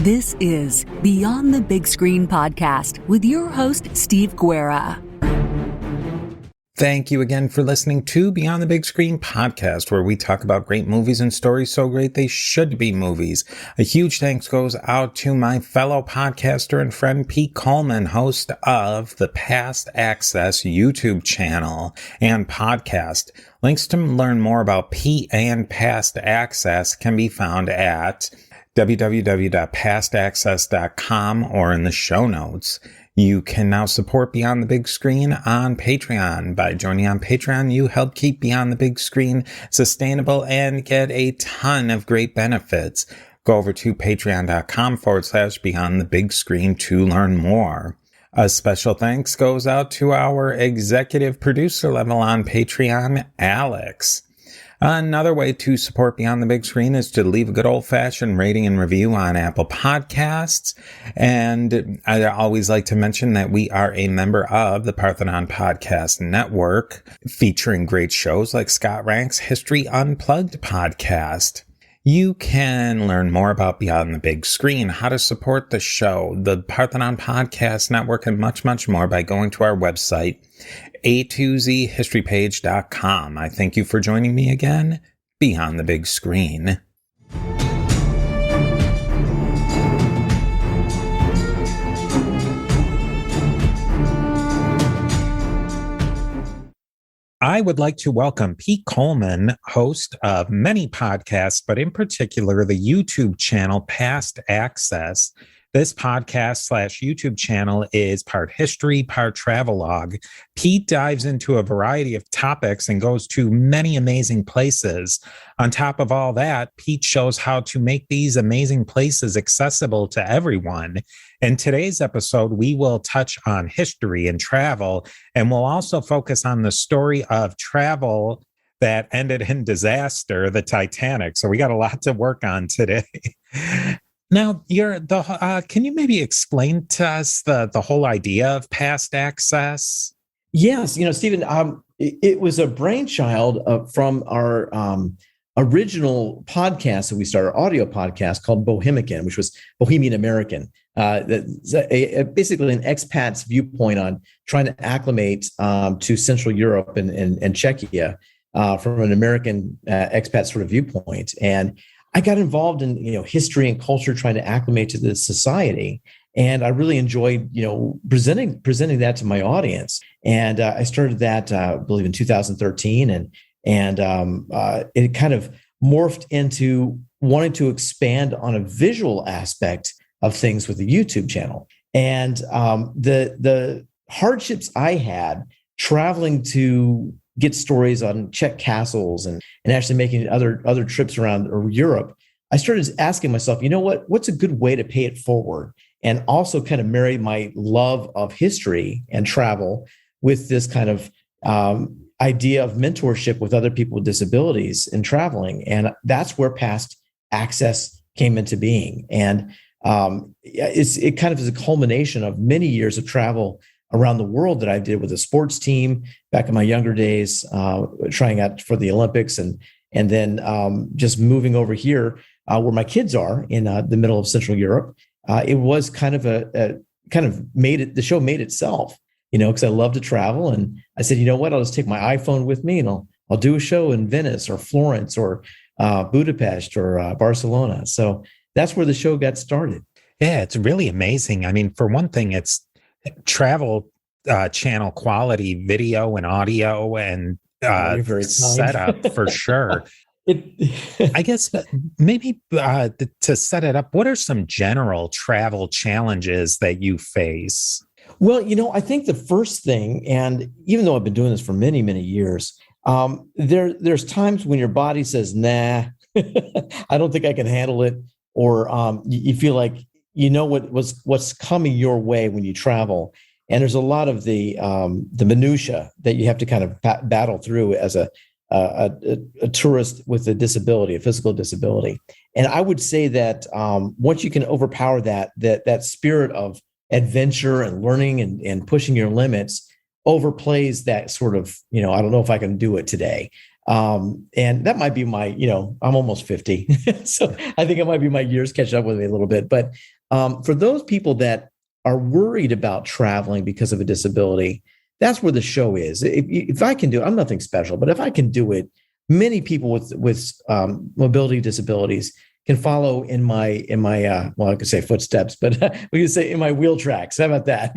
This is Beyond the Big Screen podcast with your host, Steve Guerra. Thank you again for listening to Beyond the Big Screen podcast, where we talk about great movies and stories so great they should be movies. A huge thanks goes out to my fellow podcaster and friend Pete Collman, host of the Past Access YouTube channel and podcast. Links to learn more about Pete and Past Access can be found at www.pastaccess.com or in the show notes. You can now support Beyond the Big Screen on Patreon. By joining on Patreon, you help keep Beyond the Big Screen sustainable and get a ton of great benefits. Go over to patreon.com/Beyond the Big Screen to learn more. A special thanks goes out to our executive producer level on Patreon, Alex. Another way to support Beyond the Big Screen is to leave a good old-fashioned rating and review on Apple Podcasts. And I always like to mention that we are a member of the Parthenon Podcast Network, featuring great shows like Scott Rank's History Unplugged podcast. You can learn more about Beyond the Big Screen, how to support the show, the Parthenon Podcast Network, and much, much more by going to our website, a2zhistorypage.com. I thank you for joining me again, Beyond the Big Screen. I would like to welcome Pete Collman, host of many podcasts, but in particular, the YouTube channel Past Access. This podcast/YouTube channel is part history, part travelogue. Pete dives into a variety of topics and goes to many amazing places. On top of all that, Pete shows how to make these amazing places accessible to everyone. In today's episode, we will touch on history and travel, and we'll also focus on the story of travel that ended in disaster, the Titanic. So we got a lot to work on today. Now, can you maybe explain to us the whole idea of Past Access? Yes, Stephen, it was a brainchild from our original podcast that we started, audio podcast called Bohemican, which was Bohemian American. Basically an expat's viewpoint on trying to acclimate to Central Europe and Czechia from an American expat sort of viewpoint. And I got involved in, history and culture, trying to acclimate to this society. And I really enjoyed, presenting that to my audience. And I started that, I believe, in 2013. And it kind of morphed into wanting to expand on a visual aspect of things with the YouTube channel. And the hardships I had traveling to get stories on Czech castles and actually making other trips around Europe, I started asking myself, what's a good way to pay it forward? And also kind of marry my love of history and travel with this kind of idea of mentorship with other people with disabilities in traveling. And that's where Past Access came into being. And it kind of is a culmination of many years of travel around the world that I did with a sports team back in my younger days, trying out for the Olympics, and then just moving over here where my kids are in the middle of Central Europe. It was kind of the show made itself, because I love to travel, and I said, I'll just take my iPhone with me and I'll do a show in Venice or Florence or Budapest or Barcelona. So that's where the show got started. Yeah, it's really amazing. I mean, for one thing, it's travel channel quality video and audio and setup for sure. I guess maybe to set it up, what are some general travel challenges that you face? Well, I think the first thing, and even though I've been doing this for many, many years, there's times when your body says, nah, I don't think I can handle it. Or you feel like what's coming your way when you travel, and there's a lot of the minutia that you have to kind of battle through as a tourist with a disability, a physical disability. And I would say that once you can overpower that spirit of adventure and learning and pushing your limits, overplays that sort of, I don't know if I can do it today. And that might be my, I'm almost 50. So I think it might be my years catching up with me a little bit. But for those people that are worried about traveling because of a disability, that's where the show is. If I can do it, I'm nothing special, but if I can do it, many people with mobility disabilities can follow in my well, I could say footsteps, but we could say in my wheel tracks. How about that?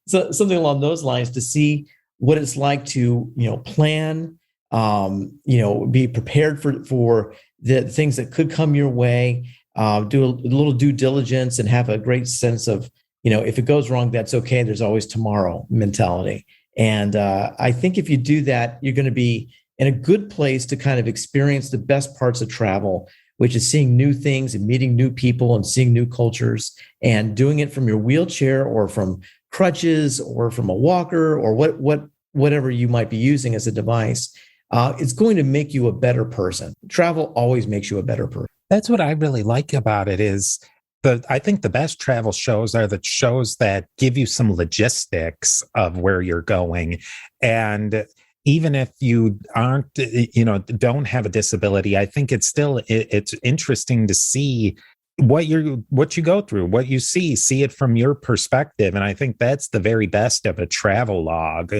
So something along those lines to see what it's like to plan, be prepared for the things that could come your way, do a little due diligence, and have a great sense of if it goes wrong, that's okay. There's always tomorrow mentality. And I think if you do that, you're going to be in a good place to kind of experience the best parts of travel, which is seeing new things and meeting new people and seeing new cultures, and doing it from your wheelchair or from crutches or from a walker or whatever you might be using as a device. It's going to make you a better person. Travel always makes you a better person. That's what I really like about it is I think the best travel shows are the shows that give you some logistics of where you're going. And even if you aren't, don't have a disability, I think it's interesting to see what you go through, what you see it from your perspective. And I think that's the very best of a travel log.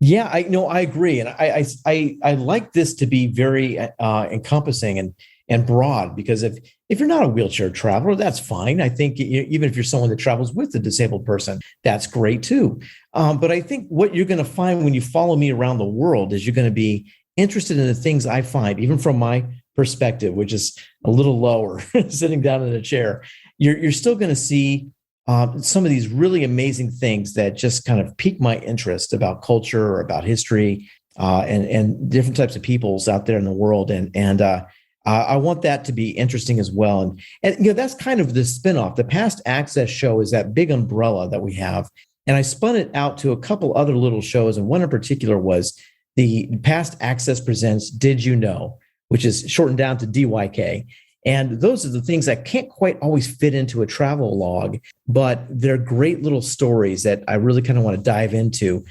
Yeah, I agree. And I like this to be very encompassing and broad, because if you're not a wheelchair traveler, that's fine. I think even if you're someone that travels with a disabled person, that's great too. But I think what you're going to find when you follow me around the world is you're going to be interested in the things I find, even from my perspective, which is a little lower, sitting down in a chair. You're still going to see some of these really amazing things that just kind of pique my interest about culture or about history and different types of peoples out there in the world. And I want that to be interesting as well. And that's kind of the spinoff. The Past Access show is that big umbrella that we have. And I spun it out to a couple other little shows. And one in particular was the Past Access Presents Did You Know, which is shortened down to DYK. And those are the things that can't quite always fit into a travel log, but they're great little stories that I really kind of want to dive into.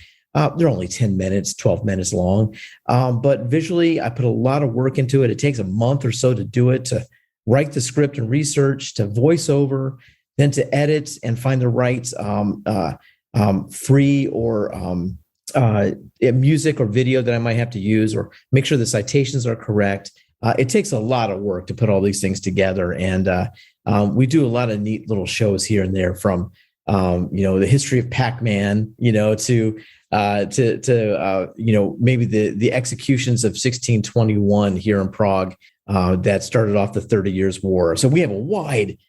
They're only 10 minutes, 12 minutes long. But visually, I put a lot of work into it. It takes a month or so to do it, to write the script and research, to voice over, then to edit and find the right free or music or video that I might have to use, or make sure the citations are correct. It takes a lot of work to put all these things together. And we do a lot of neat little shows here and there, from the history of Pac-Man, to maybe the executions of 1621 here in Prague that started off the 30 Years' War. So we have a wide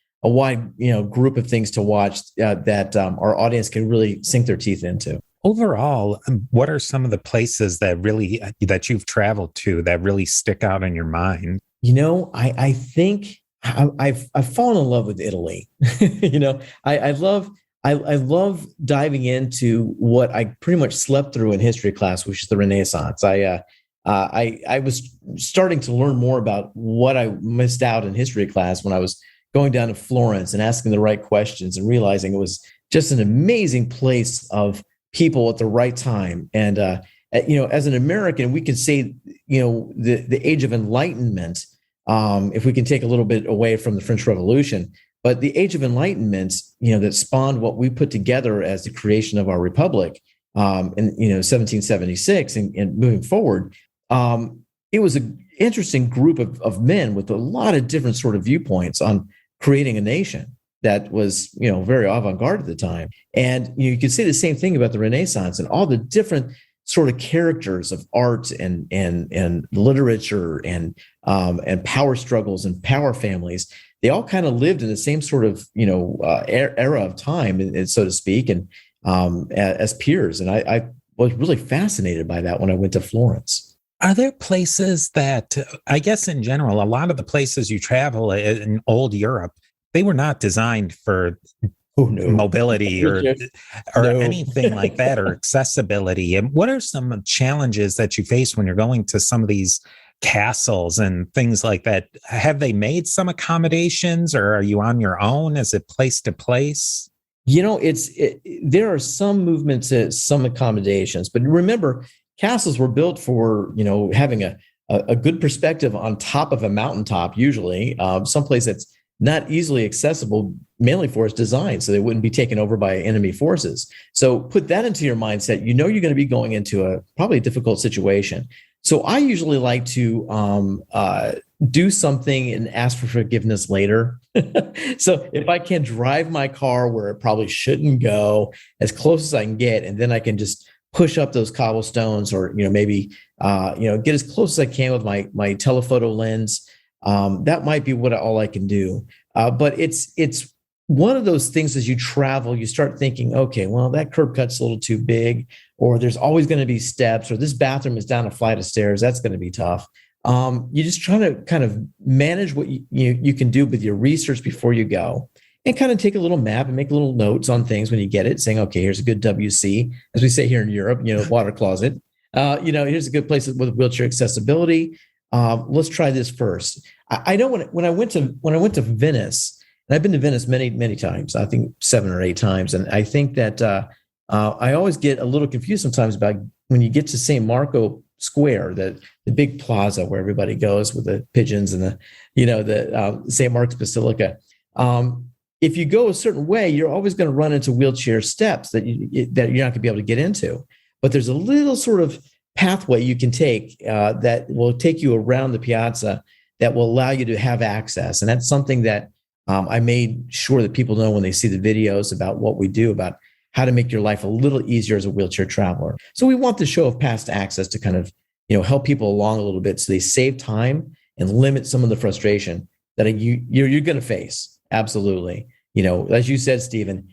group of things to watch that our audience can really sink their teeth into. Overall, what are some of the places that you've traveled to that really stick out in your mind? I think I've fallen in love with Italy. I love diving into what I pretty much slept through in history class, which is the Renaissance. I was starting to learn more about what I missed out in history class when I was going down to Florence and asking the right questions and realizing it was just an amazing place of people at the right time. And as an American, we could say the Age of Enlightenment, if we can take a little bit away from the French Revolution. But the Age of Enlightenment, that spawned what we put together as the creation of our republic in 1776 and moving forward, it was an interesting group of men with a lot of different sort of viewpoints on creating a nation that was very avant-garde at the time. And you could say the same thing about the Renaissance and all the different sort of characters of art and literature and power struggles and power families. They all kind of lived in the same sort of era of time, and so to speak, and as peers. And I was really fascinated by that when I went to Florence. Are there places that, I guess in general, a lot of the places you travel in old Europe, they were not designed for mobility or anything like that, or accessibility? And what are some challenges that you face when you're going to some of these castles and things like that? Have they made some accommodations, or are you on your own? Is it place to place? There are some movements, some accommodations, but remember, castles were built for having a a good perspective on top of a mountaintop, usually someplace that's not easily accessible, mainly for its design, so they wouldn't be taken over by enemy forces. So put that into your mindset. You know you're going to be going into a probably a difficult situation. So I usually like to do something and ask for forgiveness later. So if I can drive my car where it probably shouldn't go, as close as I can get, and then I can just push up those cobblestones, or maybe get as close as I can with my telephoto lens. That might be all I can do. But it's one of those things. As you travel, you start thinking, okay, well, that curb cut's a little too big, or there's always going to be steps, or this bathroom is down a flight of stairs. That's going to be tough. You just try to kind of manage what you can do with your research before you go, and kind of take a little map and make little notes on things when you get it, saying, okay, here's a good WC, as we say here in Europe, water closet. Here's a good place with wheelchair accessibility. Let's try this first. I know when I went to Venice, and I've been to Venice many, many times, I think 7 or 8 times. And I think that I always get a little confused sometimes about when you get to St. Marco Square, the big plaza where everybody goes with the pigeons and the St. Mark's Basilica. If you go a certain way, you're always going to run into wheelchair steps that you're not going to be able to get into. But there's a little sort of pathway you can take that will take you around the piazza that will allow you to have access. And that's something that I made sure that people know when they see the videos about what we do, about how to make your life a little easier as a wheelchair traveler. So we want the show of past access to kind of, help people along a little bit, so they save time and limit some of the frustration that you're going to face. Absolutely. As you said, Stephen,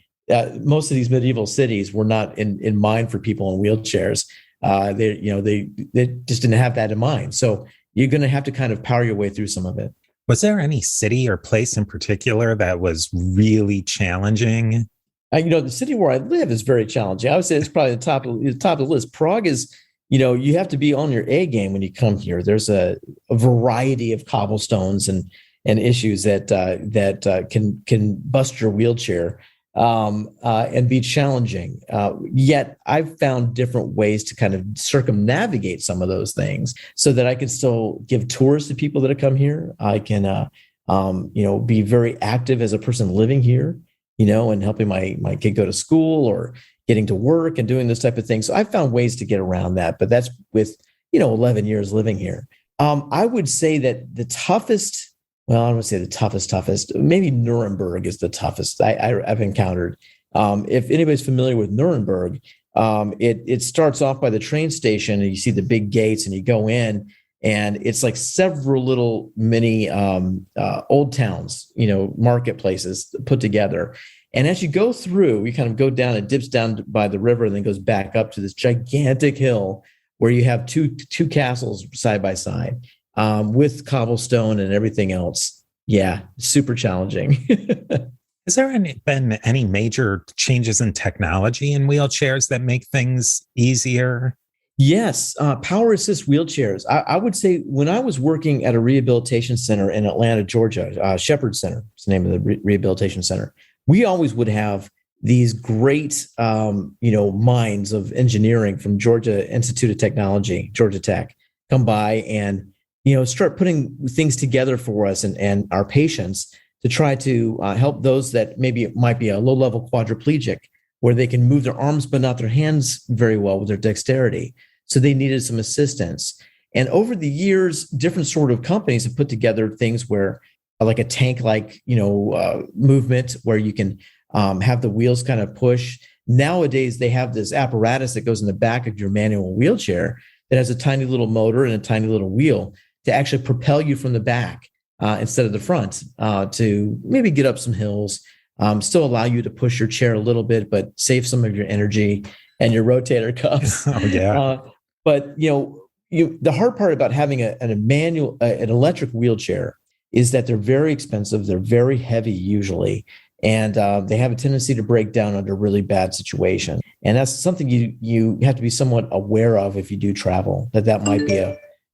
most of these medieval cities were not in mind for people in wheelchairs. They just didn't have that in mind. So you're going to have to kind of power your way through some of it. Was there any city or place in particular that was really challenging? The city where I live is very challenging. I would say it's probably the top of the list. Prague is, you have to be on your A game when you come here. There's a variety of cobblestones and issues that can bust your wheelchair and be challenging. Yet I've found different ways to kind of circumnavigate some of those things so that I can still give tours to people that come here. I can, be very active as a person living here, and helping my kid go to school or getting to work and doing this type of thing. So I've found ways to get around that, but that's with, 11 years living here. I would say that the toughest, well, I don't want to say the toughest, maybe Nuremberg is the toughest I've encountered. If anybody's familiar with Nuremberg, it starts off by the train station, and you see the big gates, and you go in, and it's like several little mini old towns, marketplaces put together. And as you go through, you kind of go down, it dips down by the river and then goes back up to this gigantic hill where you have two castles side by side with cobblestone and everything else. Yeah, super challenging. Has there been any major changes in technology in wheelchairs that make things easier? Yes, power assist wheelchairs. I would say when I was working at a rehabilitation center in Atlanta, Georgia, Shepherd Center is the name of the rehabilitation center, we always would have these great, minds of engineering from Georgia Institute of Technology, Georgia Tech, come by and, start putting things together for us and our patients to try to help those that maybe might be a low-level quadriplegic, where they can move their arms but not their hands very well with their dexterity. So they needed some assistance. And over the years, different sort of companies have put together things where, like a tank-like, movement where you can have the wheels kind of push. Nowadays, they have this apparatus that goes in the back of your manual wheelchair that has a tiny little motor and a tiny little wheel to actually propel you from the back instead of the front to maybe get up some hills, still allow you to push your chair a little bit, but save some of your energy and your rotator cuffs. Oh, yeah. But the hard part about having an electric wheelchair is that they're very expensive. They're very heavy usually, and they have a tendency to break down under really bad situations. And that's something you have to be somewhat aware of if you do travel, that might be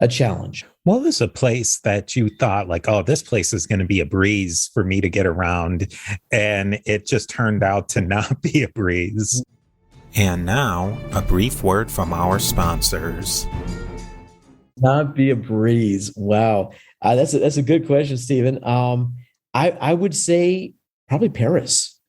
a challenge. What was a place that you thought like, oh, this place is going to be a breeze for me to get around, and it just turned out to not be a breeze? And now, a brief word from our sponsors. Not be a breeze. Wow. That's a good question, Stephen. I would say probably Paris,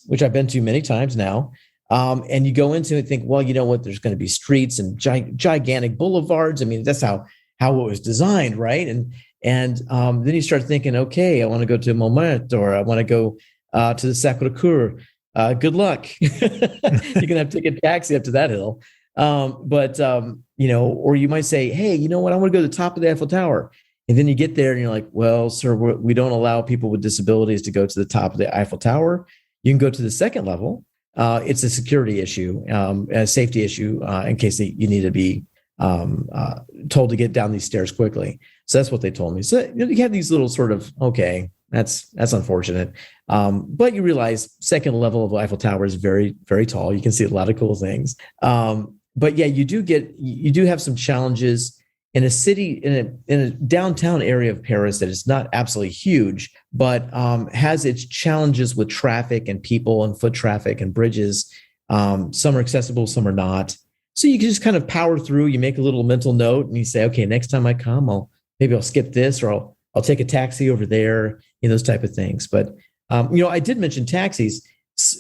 which I've been to many times now. And you go into it and think, well, you know what? There's going to be streets and gigantic boulevards. I mean, that's how it was designed, right? And then you start thinking, okay, I want to go to Montmartre, or I want to go to the Sacré-Cœur. Good luck. You're gonna have to take a taxi up to that hill. But or you might say, hey, you know what? I want to go to the top of the Eiffel Tower. And then you get there and you're like, well, sir, we don't allow people with disabilities to go to the top of the Eiffel Tower. You can go to the second level. It's a security issue, a safety issue, in case you need to be told to get down these stairs quickly. So that's what they told me. So you have these little sort of, okay, that's unfortunate. But you realize second level of Eiffel Tower is very, very tall. You can see a lot of cool things. But yeah, you do have some challenges in a city, in a downtown area of Paris that is not absolutely huge, but has its challenges with traffic and people and foot traffic and bridges. Some are accessible, some are not. So you can just kind of power through. You make a little mental note and you say, okay, next time I come, maybe I'll skip this, or I'll take a taxi over there, those type of things. But I did mention taxis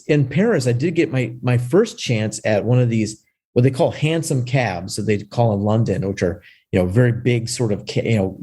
in Paris. I did get my first chance at one of these, what they call hansom cabs, that they call in London, which are very big sort of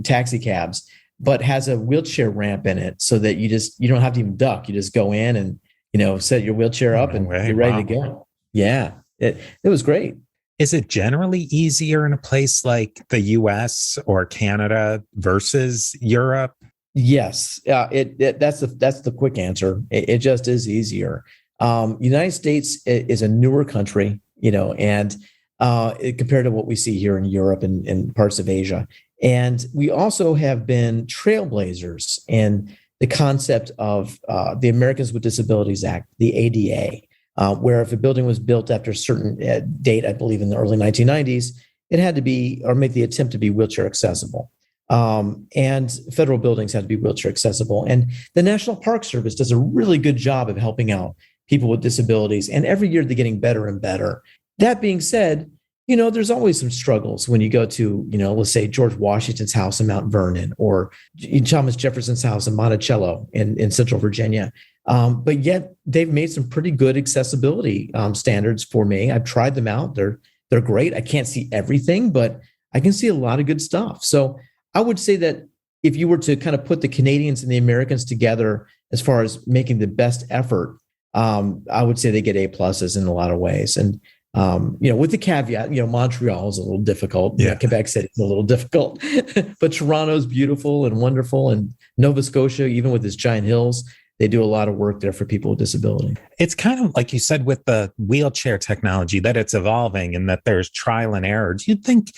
taxi cabs, but has a wheelchair ramp in it, so that you don't have to even duck. You just go in and set your wheelchair up and you're ready to go. Yeah, it was great. Is it generally easier in a place like the US or Canada versus Europe? Yes, that's the quick answer. It just is easier. United States is a newer country, and compared to what we see here in Europe and parts of Asia. And we also have been trailblazers in the concept of the Americans with Disabilities Act, the ADA, where if a building was built after a certain date, I believe in the early 1990s, it had to be, or make the attempt to be, wheelchair accessible. And federal buildings had to be wheelchair accessible. And the National Park Service does a really good job of helping out people with disabilities. And every year they're getting better and better. That being said, there's always some struggles when you go to, let's say George Washington's house in Mount Vernon, or Thomas Jefferson's house in Monticello in Central Virginia. But yet they've made some pretty good accessibility standards for me. I've tried them out. They're great. I can't see everything, but I can see a lot of good stuff. So I would say that if you were to kind of put the Canadians and the Americans together as far as making the best effort, I would say they get A+ in a lot of ways. And with the caveat, Montreal is a little difficult. Yeah. Quebec City is a little difficult, but Toronto's beautiful and wonderful. And Nova Scotia, even with its giant hills, they do a lot of work there for people with disability. It's kind of like you said with the wheelchair technology, that it's evolving and that there's trial and error. Do you think,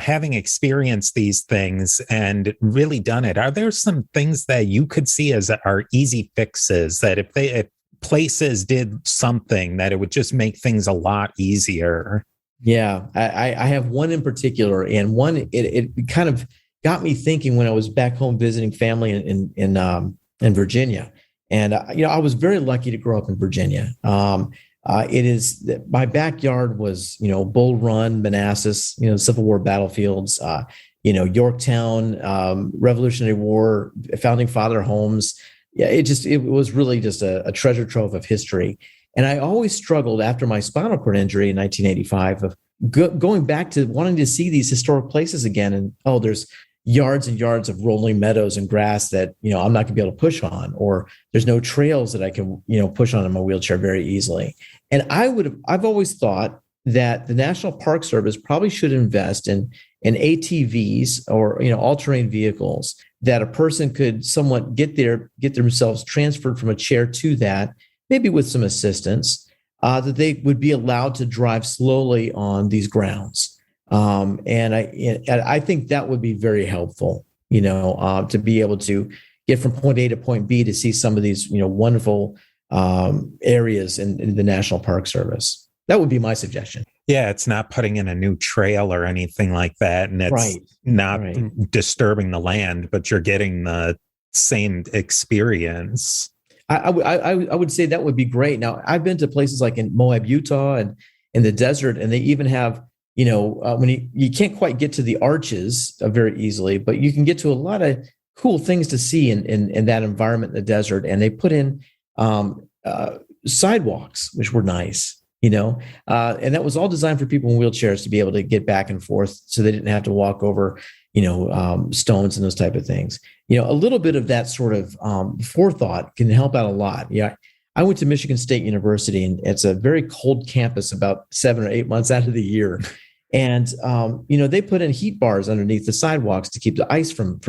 having experienced these things and really done it, are there some things that you could see as are easy fixes, that if places did something, that it would just make things a lot easier? Yeah, I have one in particular, and one it kind of got me thinking when I was back home visiting family in Virginia. And I was very lucky to grow up in Virginia. It is my backyard was Bull Run, Manassas, Civil War battlefields, Yorktown, Revolutionary War, founding father homes. Yeah, it was really just a treasure trove of history. And I always struggled after my spinal cord injury in 1985 of going back to wanting to see these historic places again. And there's yards and yards of rolling meadows and grass that I'm not going to be able to push on, or there's no trails that I can push on in my wheelchair very easily. And I've always thought that the National Park Service probably should invest in ATVs, or all-terrain vehicles that a person could somewhat get themselves transferred from a chair to that, maybe with some assistance, that they would be allowed to drive slowly on these grounds. And I think that would be very helpful, to be able to get from point A to point B to see some of these, wonderful areas in the National Park Service. That would be my suggestion. Yeah, it's not putting in a new trail or anything like that. And it's not disturbing the land, but you're getting the same experience. I would say that would be great. Now, I've been to places like in Moab, Utah, and in the desert, and they even have when you can't quite get to the arches very easily, but you can get to a lot of cool things to see in that environment in the desert. And they put in sidewalks, which were nice, and that was all designed for people in wheelchairs to be able to get back and forth, so they didn't have to walk over, stones and those type of things. A little bit of that sort of forethought can help out a lot. Yeah. I went to Michigan State University, and it's a very cold campus about 7 or 8 months out of the year. And, they put in heat bars underneath the sidewalks to keep the ice from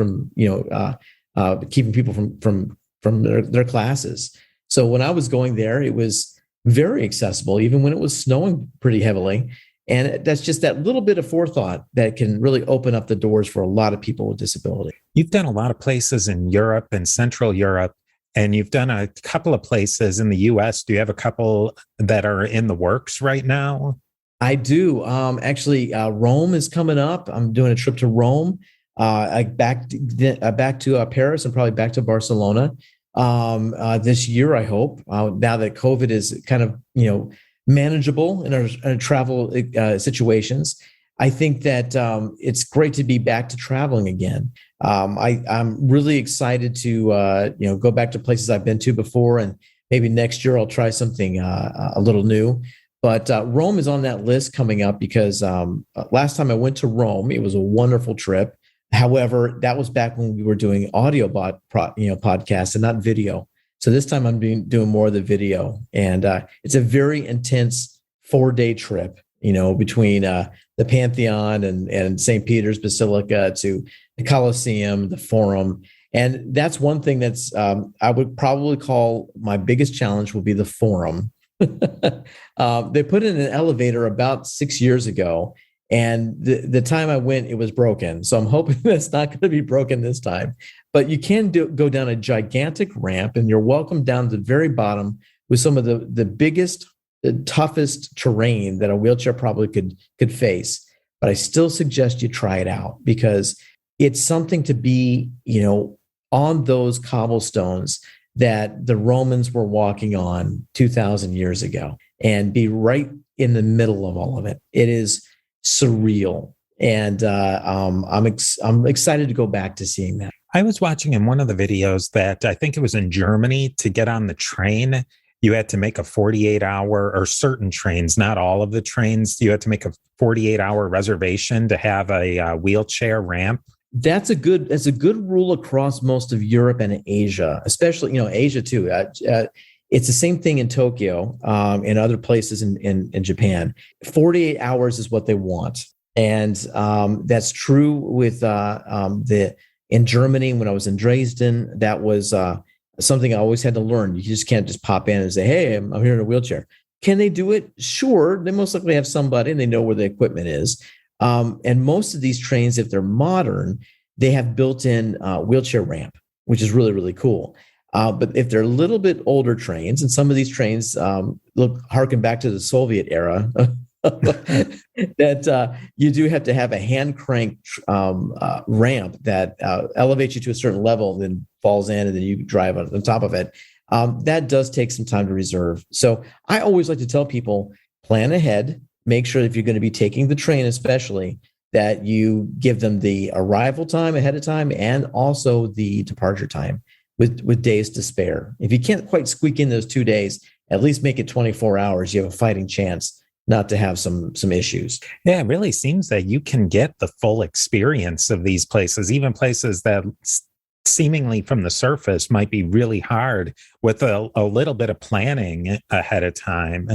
keeping people from their classes. So when I was going there, it was very accessible, even when it was snowing pretty heavily. And that's just that little bit of forethought that can really open up the doors for a lot of people with disability. You've done a lot of places in Europe and Central Europe, and you've done a couple of places in the US. Do you have a couple that are in the works right now? I do. Actually, Rome is coming up. I'm doing a trip to Rome, back to Paris, and probably back to Barcelona this year, I hope. Now that COVID is kind of, manageable in our travel situations, I think that it's great to be back to traveling again. I'm really excited to go back to places I've been to before, and maybe next year I'll try something a little new. But Rome is on that list coming up because last time I went to Rome, it was a wonderful trip. However, that was back when we were doing audio podcasts and not video. So this time I'm doing more of the video, and it's a very intense 4-day trip, between the Parthenon and St. Peter's Basilica to the Colosseum, the Forum. And that's one thing that's I would probably call my biggest challenge will be the Forum. They put in an elevator about 6 years ago, and the time I went, it was broken. So I'm hoping that's not going to be broken this time. But you can go down a gigantic ramp, and you're welcome down to the very bottom with some of the biggest, the toughest terrain that a wheelchair probably could face. But I still suggest you try it out, because it's something to be, on those cobblestones that the Romans were walking on 2,000 years ago, and be right in the middle of all of it. It is surreal. And I'm excited to go back to seeing that. I was watching in one of the videos that I think it was in Germany, to get on the train, you had to make a 48-hour, or certain trains, not all of the trains, you had to make a 48-hour reservation to have a wheelchair ramp. That's a good rule across most of Europe and Asia, especially, Asia too. It's the same thing in Tokyo, and other places in Japan. 48 hours is what they want. And that's true with in Germany. When I was in Dresden, that was something I always had to learn. You just can't just pop in and say, "Hey, I'm here in a wheelchair." Can they do it? Sure. They most likely have somebody, and they know where the equipment is. And most of these trains, if they're modern, they have built-in wheelchair ramp, which is really, really cool. But if they're a little bit older trains, and some of these trains harken back to the Soviet era, that you do have to have a hand crank ramp that elevates you to a certain level, and then falls in, and then you drive on top of it. That does take some time to reserve. So I always like to tell people, plan ahead. Make sure if you're going to be taking the train, especially, that you give them the arrival time ahead of time, and also the departure time with days to spare. If you can't quite squeak in those 2 days, at least make it 24 hours. You have a fighting chance not to have some issues. Yeah, it really seems that you can get the full experience of these places, even places that seemingly from the surface might be really hard, with a little bit of planning ahead of time.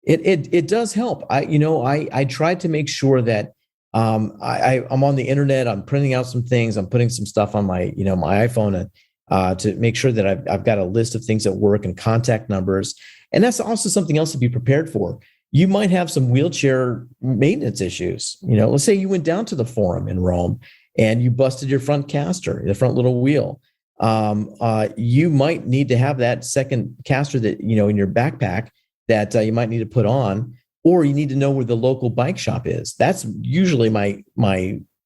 It does help. I tried to make sure that I'm on the internet. I'm printing out some things. I'm putting some stuff on my my iPhone, to make sure that I've got a list of things at work and contact numbers. And that's also something else to be prepared for. You might have some wheelchair maintenance issues. Let's say you went down to the Forum in Rome and you busted your front caster, the front little wheel. You might need to have that second caster that in your backpack that you might need to put on, or you need to know where the local bike shop is. That's usually my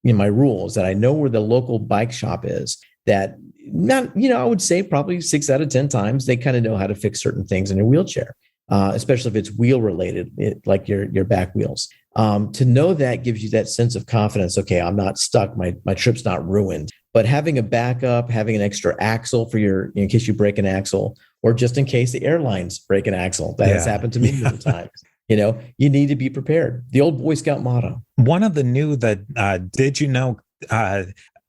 rules, that I know where the local bike shop is. That not, I would say probably 6 out of 10 times they kind of know how to fix certain things in a wheelchair. especially if it's wheel related, like your back wheels. To know that gives you that sense of confidence. Okay, I'm not stuck. My trip's not ruined. But having a backup, having an extra axle for in case you break an axle, or just in case the airlines break an axle, that has happened to me many times. You need to be prepared. The old Boy Scout motto. One of the new did you know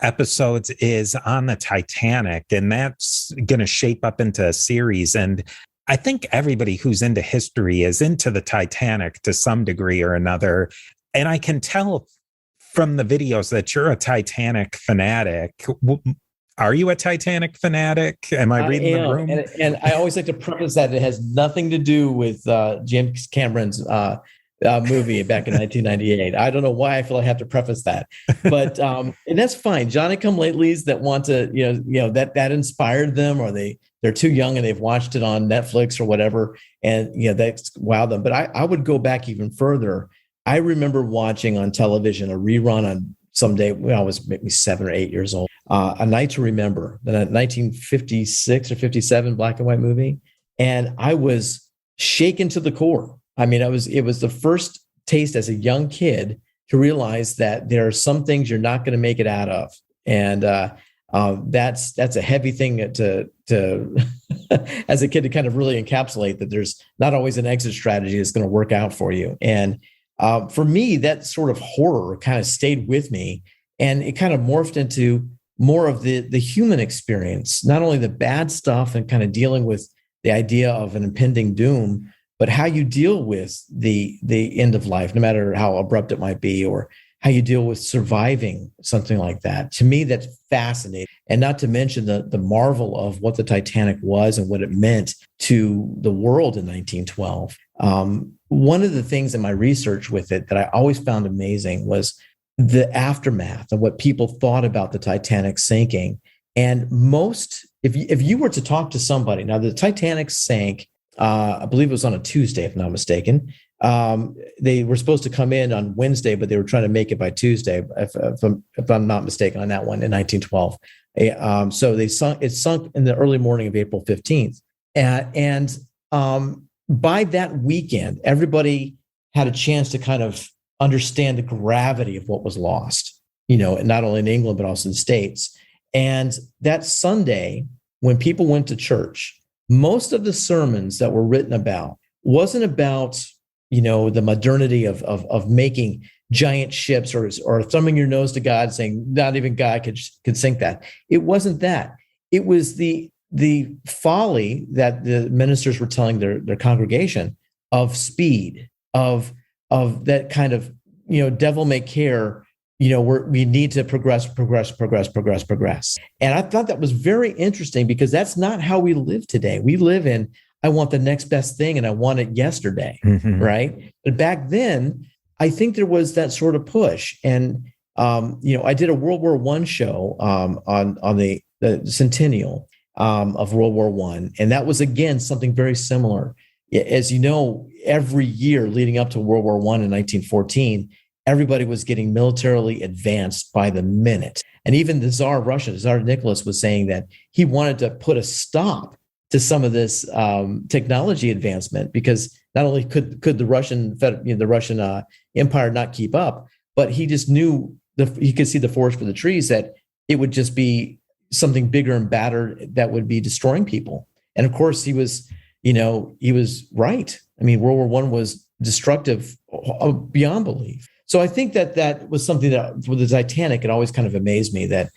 episodes is on the Titanic, and that's going to shape up into a series. And I think everybody who's into history is into the Titanic to some degree or another. And I can tell from the videos that you're a Titanic fanatic. Are you a Titanic fanatic? Am I reading the room? And I always like to preface that it has nothing to do with James Cameron's movie back in 1998. I don't know why I feel I have to preface that, but and that's fine. Johnny come latelys that want to, that inspired them, or they're too young and they've watched it on Netflix or whatever, and that's wowed them. But I would go back even further. I remember watching on television a rerun on someday when I was maybe 7 or 8 years old, A Night to Remember, the 1956 or 57 black and white movie, and I was shaken to the core. I mean, it was the first taste as a young kid to realize that there are some things you're not going to make it out of, and that's a heavy thing to as a kid to kind of really encapsulate that there's not always an exit strategy that's going to work out for you. And for me, that sort of horror kind of stayed with me, and it kind of morphed into more of the human experience, not only the bad stuff and kind of dealing with the idea of an impending doom, but how you deal with the end of life, no matter how abrupt it might be, or how you deal with surviving something like that. To me, that's fascinating. And not to mention the marvel of what the Titanic was and what it meant to the world in 1912. One of the things in my research with it that I always found amazing was the aftermath of what people thought about the Titanic sinking. And if you were to talk to somebody, now the Titanic sank, I believe it was on a Tuesday, if not mistaken. They were supposed to come in on Wednesday, but they were trying to make it by Tuesday, if I'm not mistaken on that one, in 1912. So it sunk in the early morning of April 15th. And by that weekend, everybody had a chance to kind of understand the gravity of what was lost, not only in England, but also in the States. And that Sunday, when people went to church, most of the sermons that were written about wasn't about, the modernity of making giant ships or thumbing your nose to God, saying not even God could sink that. It wasn't that. It was the folly that the ministers were telling their congregation of speed, of that kind of, devil may care, we need to progress. And I thought that was very interesting, because that's not how we live today. We live in, I want the next best thing and I want it yesterday, right? But back then, I think there was that sort of push. And, I did a World War I show on the centennial of World War I. And that was, again, something very similar. As you know, every year leading up to World War I in 1914, everybody was getting militarily advanced by the minute. And even the Tsar of Russia, Tsar Nicholas, was saying that he wanted to put a stop to some of this technology advancement, because not only could the Russian Empire not keep up, but he just knew he could see the forest for the trees, that it would just be something bigger and badder that would be destroying people. And of course, he was right. I mean, World War I was destructive beyond belief. So I think that was something that, with the Titanic, it always kind of amazed me that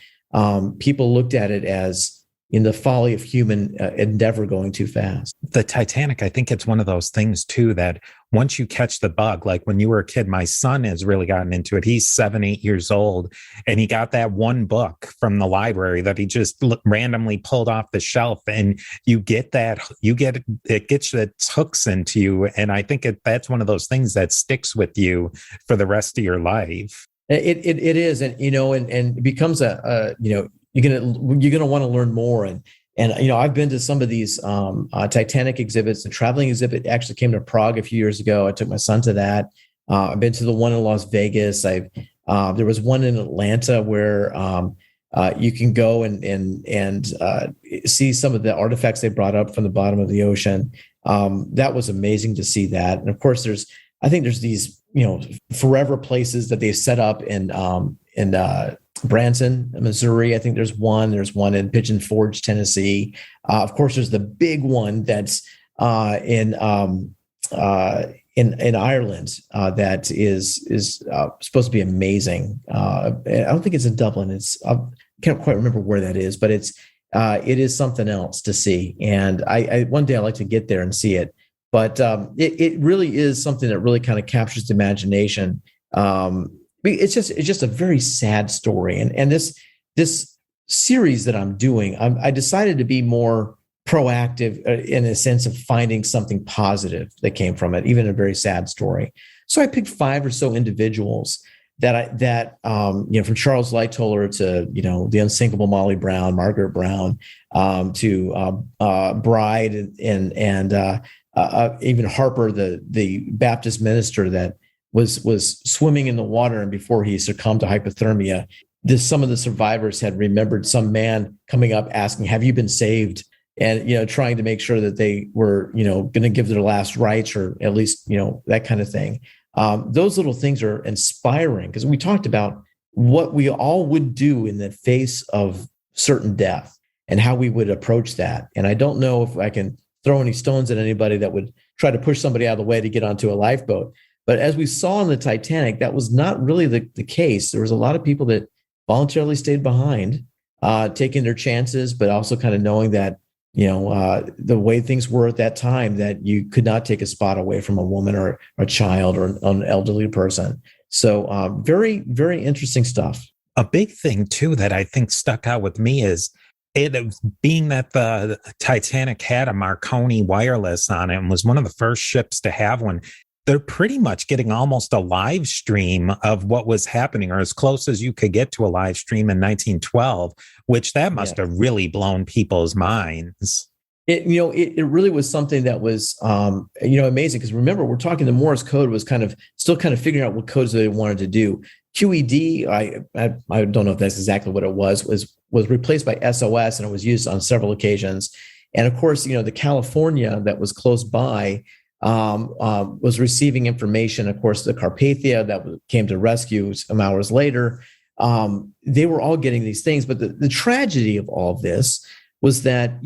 people looked at it as in the folly of human endeavor going too fast. The Titanic, I think it's one of those things too, that once you catch the bug, like when you were a kid, my son has really gotten into it. He's 7, 8 years old, and he got that one book from the library that he just randomly pulled off the shelf, and it gets its hooks into you. And I think that's one of those things that sticks with you for the rest of your life. It is. And, and it becomes you're gonna want to learn more. And I've been to some of these Titanic exhibits. The traveling exhibit actually came to Prague a few years ago. I took my son to that. I've been to the one in Las Vegas. There was one in Atlanta where You can go and see some of the artifacts they brought up from the bottom of the ocean. That was amazing to see that. And of course, I think there's these, forever places that they've set up in Branson, Missouri. I think there's one in Pigeon Forge, Tennessee. Of course, there's the big one that's in Ireland that is supposed to be amazing. I don't think it's in Dublin. I can't quite remember where that is, but it is something else to see. And I one day I'd like to get there and see it. But it really is something that really kind of captures the imagination. It's just a very sad story. And this series that I'm doing, I decided to be more proactive in a sense of finding something positive that came from it, even a very sad story. So I picked 5 or so individuals from Charles Lightoller to, the unsinkable Molly Brown, Margaret Brown, to Bride and even Harper, the Baptist minister that was swimming in the water, and before he succumbed to hypothermia, some of the survivors had remembered some man coming up asking, "Have you been saved?" And trying to make sure that they were going to give their last rites, or at least that kind of thing. Those little things are inspiring, because we talked about what we all would do in the face of certain death and how we would approach that. And I don't know if I can throw any stones at anybody that would try to push somebody out of the way to get onto a lifeboat. But as we saw in the Titanic, that was not really the case. There was a lot of people that voluntarily stayed behind, taking their chances, but also kind of knowing that, the way things were at that time, that you could not take a spot away from a woman or a child or an elderly person. So very, very interesting stuff. A big thing, too, that I think stuck out with me is it being that the Titanic had a Marconi wireless on it and was one of the first ships to have one. They're pretty much getting almost a live stream of what was happening, or as close as you could get to a live stream in 1912, which that must have really blown people's minds. It really was something that was, amazing. Because remember, we're talking, the Morse code was still figuring out what codes they wanted to do. QED, I don't know if that's exactly what it was replaced by SOS, and it was used on several occasions. And of course, the California that was close by was receiving information. Of course, the Carpathia that came to rescue some hours later, they were all getting these things. But the tragedy of all of this was that,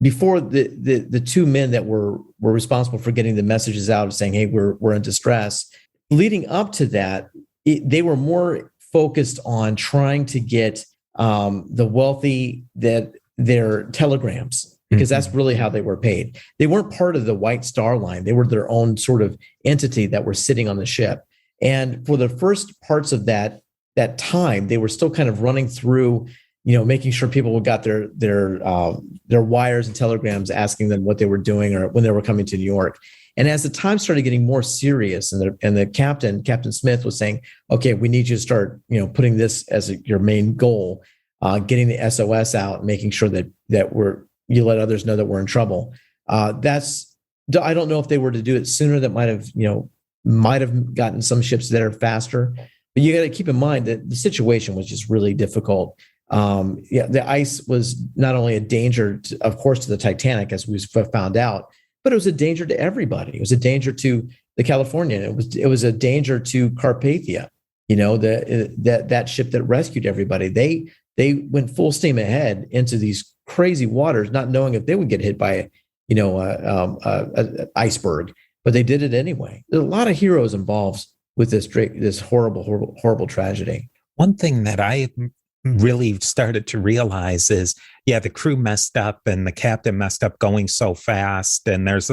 before the 2 men that were responsible for getting the messages out of saying, "Hey, we're in distress," leading up to that, they were more focused on trying to get the wealthy their telegrams, because that's really how they were paid. They weren't part of the White Star Line. They were their own sort of entity that were sitting on the ship. And for the first parts of that time, they were still kind of running through, making sure people got their wires and telegrams asking them what they were doing or when they were coming to New York. And as the time started getting more serious, and the Captain Smith was saying, "Okay, we need you to start, putting this as your main goal, getting the SOS out, making sure that you let others know that we're in trouble." I don't know if they were to do it sooner, that might have gotten some ships there faster. But you got to keep in mind that the situation was just really difficult. The ice was not only a danger, of course, to the Titanic, as we found out, but it was a danger to everybody. It was a danger to the Californian. It was a danger to Carpathia. That ship that rescued everybody. They went full steam ahead into these crazy waters, not knowing if they would get hit by an iceberg, but they did it anyway. There's a lot of heroes involved with this horrible tragedy. One thing that I really started to realize is, the crew messed up and the captain messed up going so fast, and there's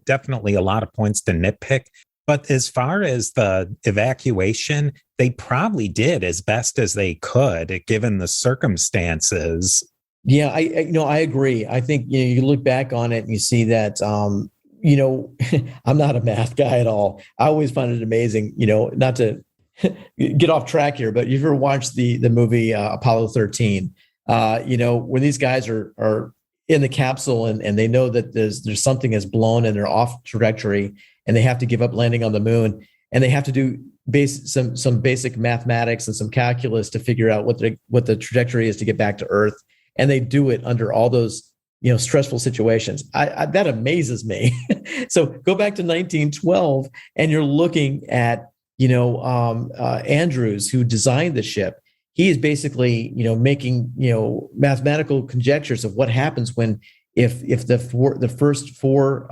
definitely a lot of points to nitpick. But as far as the evacuation, they probably did as best as they could given the circumstances. Yeah, I agree. I think you look back on it and you see that I'm not a math guy at all. I always find it amazing, not to get off track here, but you've ever watched the movie Apollo 13? When these guys are in the capsule and they know that there's something has blown and they're off trajectory and they have to give up landing on the moon, and they have to do some basic mathematics and some calculus to figure out what the trajectory is to get back to Earth, and they do it under all those stressful situations. That amazes me. So go back to 1912, and you're looking at Andrews, who designed the ship. He is basically making mathematical conjectures of what happens when if the first four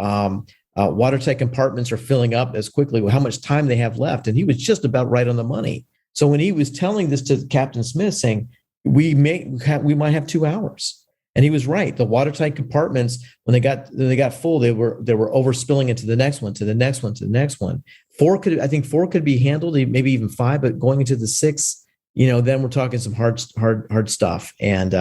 watertight compartments are filling up as quickly, how much time they have left. And he was just about right on the money. So when he was telling this to Captain Smith, saying we might have 2 hours, and he was right. The watertight compartments, when they got full, they were overspilling into the next one, to the next one, to the next one. Four could be handled, maybe even 5, but going into the 6, then we're talking some hard stuff. And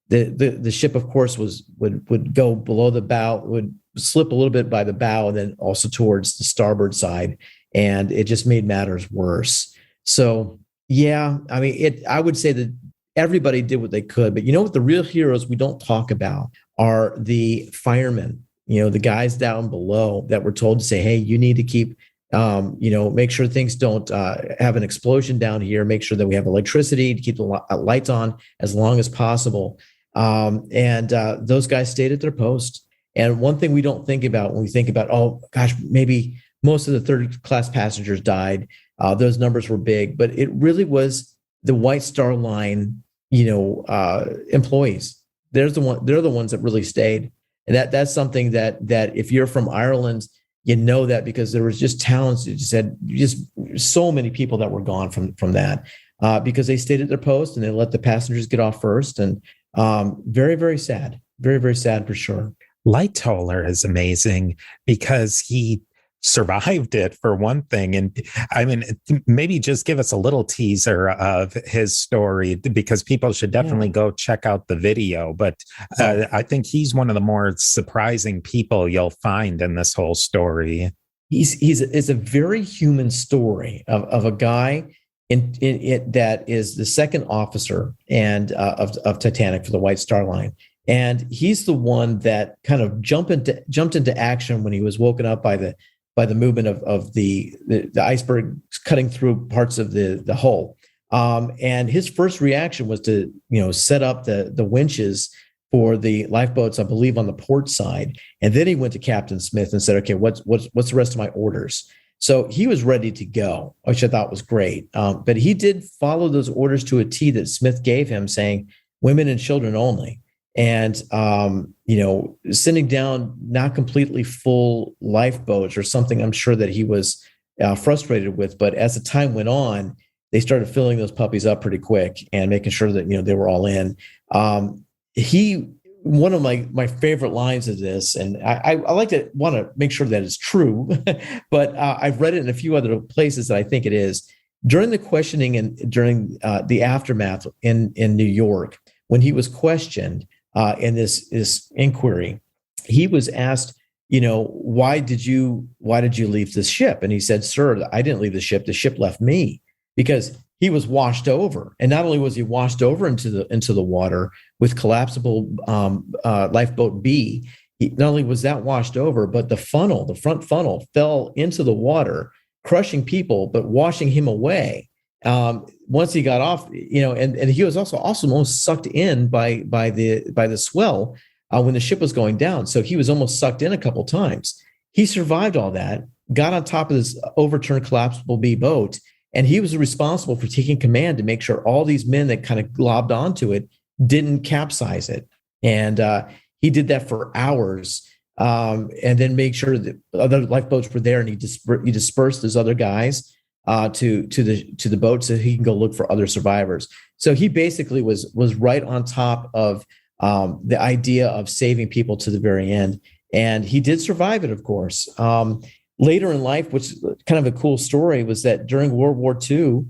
the ship, of course, would go below the bow, would slip a little bit by the bow, and then also towards the starboard side, and it just made matters worse. So yeah, I mean, I would say that everybody did what they could, but what the real heroes we don't talk about are the firemen, the guys down below that were told to say, hey, you need to keep make sure things don't have an explosion down here, make sure that we have electricity to keep the lights on as long as possible. And those guys stayed at their post. And one thing we don't think about when we think about, oh gosh, maybe most of the third class passengers died. Those numbers were big, but it really was the White Star Line, employees. They're the ones that really stayed. And that's something that if you're from Ireland, that because there was just talents, just so many people that were gone from that because they stayed at their post and they let the passengers get off first. And very, very sad, very, very sad for sure. Lightoller is amazing because he survived it, for one thing. And I mean, maybe just give us a little teaser of his story, because people should definitely go check out the video. But I think he's one of the more surprising people you'll find in this whole story. It's a very human story of a guy in it that is the second officer and of Titanic for the White Star Line. And he's the one that kind of jumped into action when he was woken up by the movement of the iceberg cutting through parts of the hull. And his first reaction was to set up the winches for the lifeboats, I believe, on the port side. And then he went to Captain Smith and said, okay, what's the rest of my orders? So he was ready to go, which I thought was great. But he did follow those orders to a T that Smith gave him, saying women and children only. And, sending down not completely full lifeboats or something I'm sure that he was frustrated with. But as the time went on, they started filling those puppies up pretty quick and making sure that, they were all in. One of my favorite lines of this, and I want to make sure that it's true, but I've read it in a few other places that I think it is. During the questioning and during the aftermath in New York, when he was questioned, in this inquiry, he was asked, why did you leave this ship? And he said, sir, I didn't leave the ship. The ship left me, because he was washed over. And not only was he washed over into the water with collapsible lifeboat B, not only was that washed over, but the front funnel fell into the water, crushing people, but washing him away. Once he got off, and he was also almost sucked in by the swell when the ship was going down. So he was almost sucked in a couple times. He survived all that, got on top of this overturned collapsible B boat, and he was responsible for taking command to make sure all these men that kind of globbed onto it didn't capsize it. And he did that for hours, and then make sure that other lifeboats were there, and he dispersed those other guys to the boat so he can go look for other survivors. So he basically was right on top of the idea of saving people to the very end. And he did survive it, of course. Later in life, which is kind of a cool story, was that during World War II,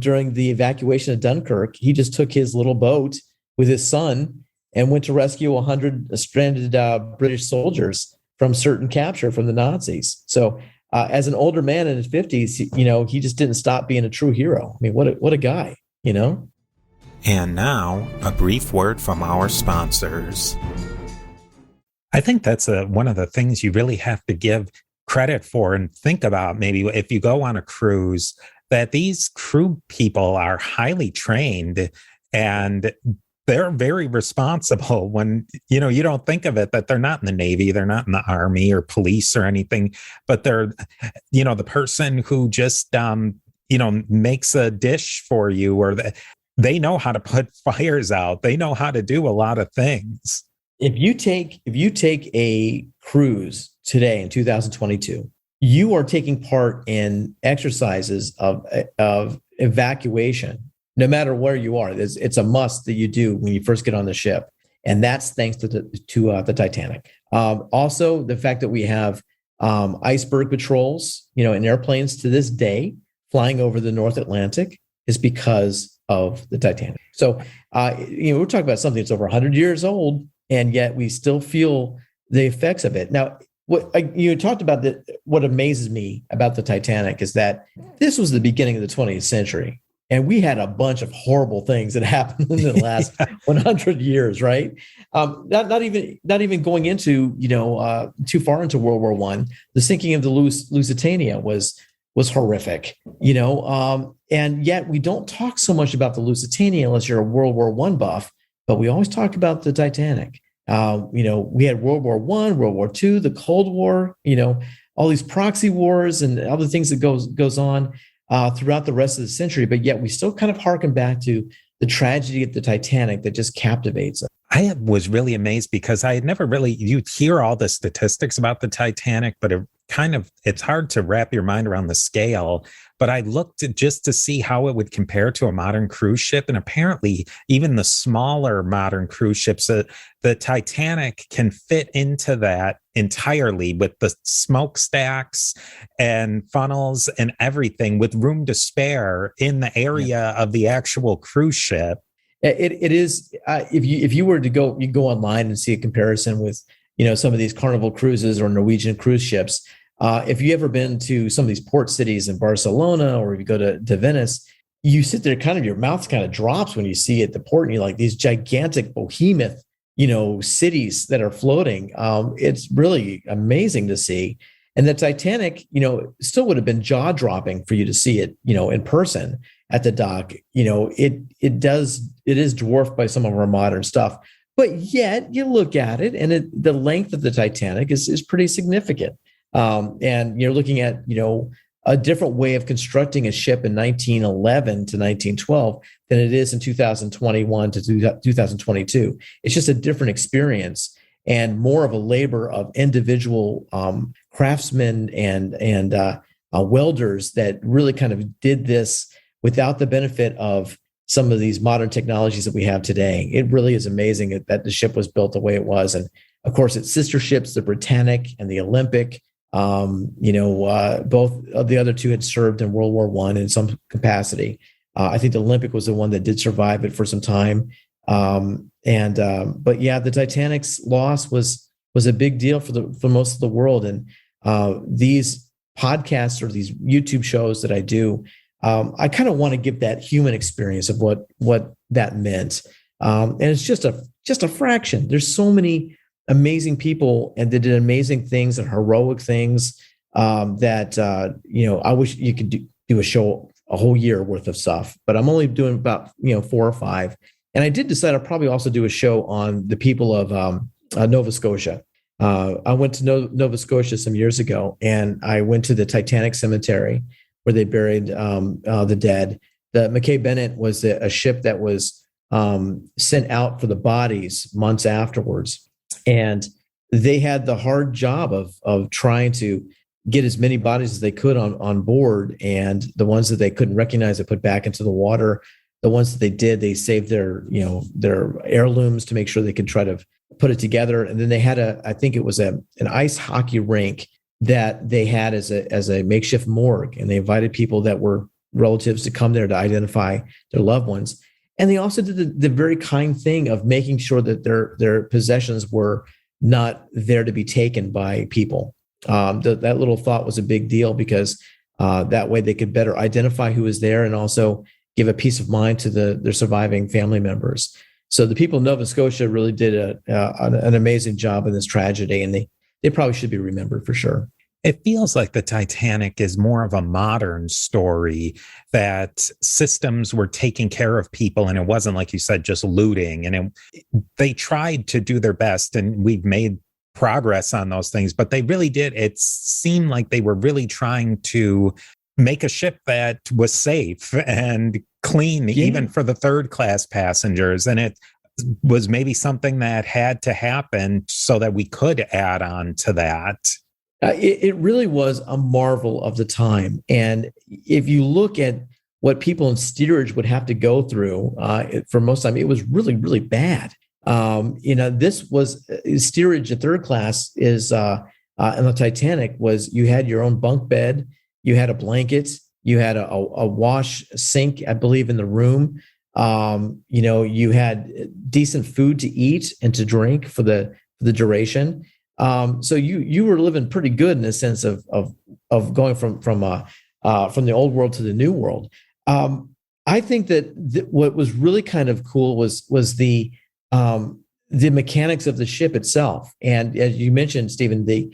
during the evacuation of Dunkirk, he just took his little boat with his son and went to rescue 100 stranded British soldiers from certain capture from the Nazis. So as an older man in his 50s, he just didn't stop being a true hero. I mean, what a guy, And now, a brief word from our sponsors. I think that's one of the things you really have to give credit for. And think about maybe if you go on a cruise, that these crew people are highly trained and they're very responsible when, you know, you don't think of it, that they're not in the Navy, they're not in the Army or police or anything, but they're, you know, the person who just, you know, makes a dish for you, or they know how to put fires out. They know how to do a lot of things. If you take a cruise today in 2022, you are taking part in exercises of evacuation. No matter where you are, it's a must that you do when you first get on the ship, and that's thanks to the Titanic. Also, the fact that we have iceberg patrols, you know, in airplanes to this day flying over the North Atlantic is because of the Titanic. So, you know, we're talking about something that's over 100 years old, and yet we still feel the effects of it. Now, you talked about what amazes me about the Titanic is that this was the beginning of the 20th century. And we had a bunch of horrible things that happened in the last 100 years, right? Not even going into, you know, too far into World War I. The sinking of the Lusitania was horrific, you know, and yet we don't talk so much about the Lusitania unless you're a World War I buff, but we always talk about the Titanic. You know, we had World War I, World War II, the Cold War, you know, all these proxy wars and other things that goes on throughout the rest of the century, but yet we still kind of harken back to the tragedy of the Titanic that just captivates us. I was really amazed because I had never really, you hear all the statistics about the Titanic, but it's hard to wrap your mind around the scale. But I looked just to see how it would compare to a modern cruise ship. And apparently even the smaller modern cruise ships, the Titanic can fit into that entirely with the smokestacks and funnels and everything, with room to spare in the area of the actual cruise ship. It is, if you were to go online and see a comparison with, you know, some of these Carnival cruises or Norwegian cruise ships. If you ever been to some of these port cities in Barcelona, or if you go to Venice, you sit there, kind of your mouth kind of drops when you see at the port, and you're like, these gigantic behemoth, you know, cities that are floating. It's really amazing to see. And the Titanic, you know, still would have been jaw dropping for you to see it, you know, in person at the dock. You know, it is dwarfed by some of our modern stuff, but yet you look at it and the length of the Titanic is pretty significant. And you're looking at, you know, a different way of constructing a ship in 1911 to 1912 than it is in 2021 to 2022. It's just a different experience and more of a labor of individual craftsmen and welders that really kind of did this without the benefit of some of these modern technologies that we have today. It really is amazing that the ship was built the way it was. And of course, its sister ships, the Britannic and the Olympic, you know, both of the other two had served in World War I in some capacity. I think the Olympic was the one that did survive it for some time. But yeah, the Titanic's loss was a big deal for most of the world. And these podcasts or these YouTube shows that I do, I kind of want to give that human experience of what that meant. And it's just a fraction. There's so many amazing people and they did amazing things and heroic things that you know, I wish you could do a show a whole year worth of stuff, but I'm only doing about, you know, 4 or 5. And I did decide I'll probably also do a show on the people of Nova Scotia. I went to Nova Scotia some years ago, and I went to the Titanic cemetery where they buried the dead. The Mackay Bennett was a ship that was sent out for the bodies months afterwards. And they had the hard job of trying to get as many bodies as they could on board. And the ones that they couldn't recognize, they put back into the water. The ones that they did, they saved their heirlooms to make sure they could try to put it together. And then they had I think it was an ice hockey rink that they had as a makeshift morgue. And they invited people that were relatives to come there to identify their loved ones. And they also did the very kind thing of making sure that their possessions were not there to be taken by people. That little thought was a big deal because that way they could better identify who was there and also give a peace of mind to their surviving family members. So the people of Nova Scotia really did an amazing job in this tragedy, and they probably should be remembered for sure. It feels like the Titanic is more of a modern story, that systems were taking care of people, and it wasn't, like you said, just looting. And they tried to do their best, and we've made progress on those things, but they really did. It seemed like they were really trying to make a ship that was safe and clean, even for the third class passengers. And it was maybe something that had to happen so that we could add on to that. It really was a marvel of the time. And if you look at what people in steerage would have to go through for most time, it was really, really bad. This was steerage. The third class is in the Titanic was you had your own bunk bed, you had a blanket, you had a wash sink, I believe, in the room. You had decent food to eat and to drink for the duration. So you were living pretty good in the sense of going from the old world to the new world. I think that what was really kind of cool was the mechanics of the ship itself, and as you mentioned, Stephen, the